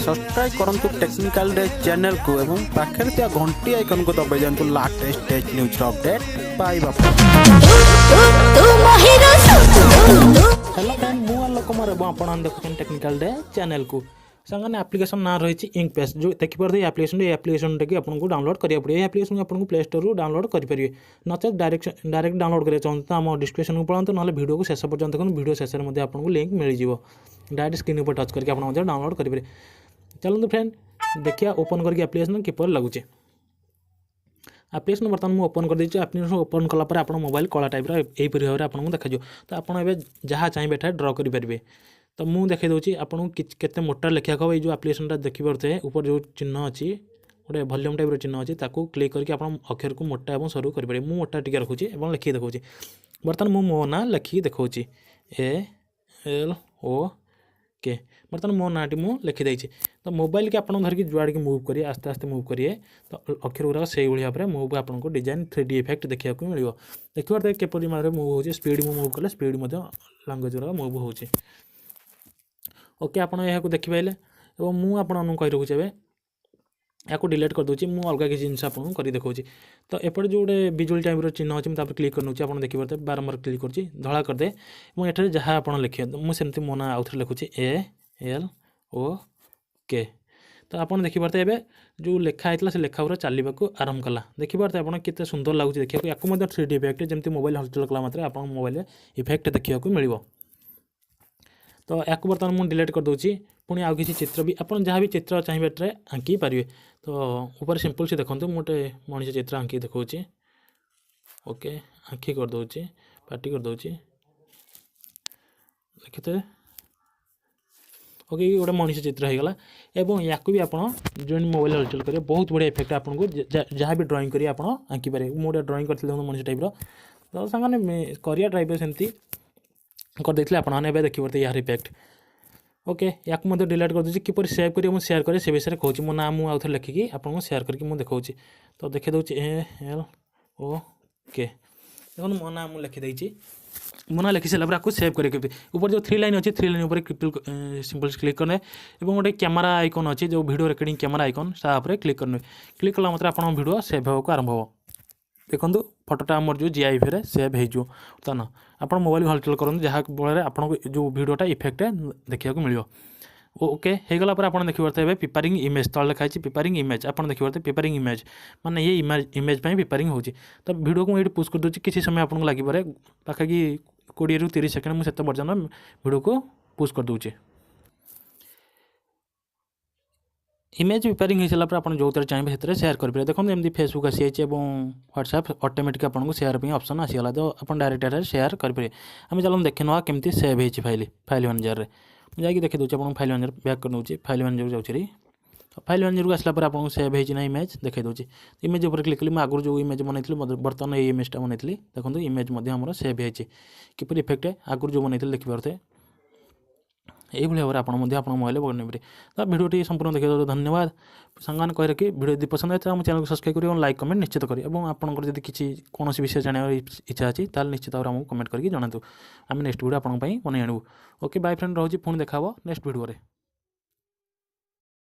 Subscribe करंतु technical day channel को एवं पाखर त्या घंटी आइकन को दबाई जानतु लेटेस्ट टेक न्यूज अपडेट पाइबा। हेलो फ्रेंड मु लोक मारे आपण देखुछन टेक्निकल डे चैनल को संगने एप्लिकेशन ना रही इंक पेस्ट जो देखिए एप्लिकेशन टे आपको डाउनलोड करिया पड़े। ये एप्लिकेशन आपको प्ले स्टोर रू डाउनलोड करेंगे नचेत डायरेक्ट डाउनलोड करें चाहते तो आम डिस्क्रिप्शन को पढ़ाते ना वीडियो को शेष पर्यंत देखो वीडियो शेष में आपको लिंक मिल जाव डायरेक्ट स्क्रीन पर टच करके आप डाउनलोड करेंगे। चलते फ्रेंड देखिए ओपन करके एप्लिकेशन किपर लगुचे। एप्लिकेशन बर्तमान मुझे ओपन कर देती एप्लिकेशन ओपन कलापर आप मोबाइल कला टाइप यहीपरी भाव में आपको देखा तो आपड़ जहाँ चाहिए एटा ड्र करेंगे। तो मुझे देखा दूसरी आपको केते मोटा लिखा हम ये एप्लिकेशन देखिपे ऊपर जो चिन्ह अच्छी गोटे वॉल्यूम टाइप चिन्ह अच्छी ताकू क्लिक करके आप अक्षर को मोटा और सरू करेंगे। मुझे मोटा टी रखुच्छी और लिखिक देखा बर्तमान मुझे मो ना लिखिक देखा ALOK बर्तमान मो नाटी मुझे लिखिदे। तो मोबाइल के आप धरिकी जुआड़ मूव करिए आस्ते आस्ते मूव करिए तो अक्षर गुराक से भाव में मूव आपको डिजाइन 3D इफेक्ट देखा मिल देखिए किपरि मूव हो स्पीड मूव कले स्पीड लैंग्वेज गुराक मूव हो। ओके आप देखिपारे और मुझे कही रखुच्छे या डिलीट कर दूसरी मुझे अलग किसी जिन आपको कर देखा। तो एपटे जो गोटे विजुअल टाइप चिन्ह अच्छी मुझे क्लिक कर आप देखिए बारंबार क्लिक कर धड़ा करदे और जहाँ आप लिखे मुझे मो ना आउ थे लिखुच्छी ALOK। तो आप देखिए ए जो लेखाई से लेखा पूरा चलने को आरंभ कला देखिए आप कितने सुंदर लगुच देखा या 3D इफेक्ट जमी मोबाइल हलचल कला मात्रे आप मोबाइल इफेक्ट देखा मिल। तो या बर्तमान मुझे डिलीट कर दूसरी पुणी आउ किसी चित्र भी आप जहाँ भी चित्र चाहिए आंकी पारे। तो ऊपर सिंपल से देखो मोटे मनीष चित्र आंकी देखा ओके आंखी कर दूसरी पार्टी कर दूसरी देखते ओके गोटे मनीष चित्र होगा एवं या भी आप जो मोबाइल हलचल करेंगे बहुत बढ़िया इफेक्ट आपको जहाँ भी ड्राइंग करेंगे आप आंकी पारे। मुझे ड्राइंग करी मनीष टाइप तो सामने करिया टाइप सेमती करदे आपने देखिए यार इफेक्ट ओके या डिलीट कर दूसरी किपर सेव करेंगे मुझे सेयार करें से विषय कहूँ मो ना मुझे लिखिकी आपको सेयार करके मुझे देखा। तो देखी दूसरी ALOK देखो मो ना मुझे लिखिदे मो ना लिखि सारापर आपको सेव करके ऊपर जो 3 लाइन अच्छी 3 लाइन ऊपर सिंपल क्लिक करने और गोटे कैमेरा आइकन अच्छी जो वीडियो रिकॉर्डिंग कैमेरा आइकन सापर क्लिक करने क्लिक कला मतलब आप वीडियो सेव होगा आरंभ हो। देखो फोटोटा आम जो GIF रे सेव हो तो ना आप मोबाइल हलचल करूँ जहाँ फल आपको जो वीडियोटा इफेक्ट देखा मिल ओके होगला आप देखिए प्रिपेयरिंग इमेज तले लिखाई प्रिपेयरिंग इमेज आप देखिए प्रिपेयरिंग इमेज माने ये इमेज प्रिपेयरिंग हो। तो वीडियो को ये पुश कर दूसरी किसी समय आपको लगे पाखापाखि 20 ରୁ 30 सेकेंड मुझे पर्यटन वीडियो को पुश कर दूचे। इमेज प्रिपेयरिंग हो सारापर आप जो चाहिए से सेयार करेंगे। देखो एमती फेसबुक आसी व्हाट्सएप ऑटोमेटिक आपको सेयार ऑप्शन आसीगला तो आप डायरेक्ट सेयार करेंगे। आम चलो देखे ना केमती सेव हो फाइल मैनेजर मुझे देखिए दूसरी आपको फाइल मैनेजर बैक कर दूसरी फाइल मैनेजर जाऊँगी तो फाइल मैनेजर को आसला आपको सेव होना इमेज देखा दूसरी इमेज उपर क्लिक कली आगुरी जो इमेज बनई बर्तमान ये इमेजटा बनई देखो इमेज आम सेव हो किपर इफेक्ट आगुरी जो बनई देखिए यही भाव में आप मोबाइल बने। तो वीडियो संपूर्ण देखिए धन्यवाद सांग कह रखी वीडियो यदि पसंद आए तो चैनल को सब्सक्राइब करें और लाइक कमेंट निश्चित करें और आपंकर जब किसी कौन विषय जानवर इच्छा अच्छी निश्चित भाव में कमेंट करके जनातु आम नेक्स्ट वीडियो आपंपाई बन आणु। ओके बाय फ्रेंड रोज पुणी देखा नेक्स्ट वीडियो।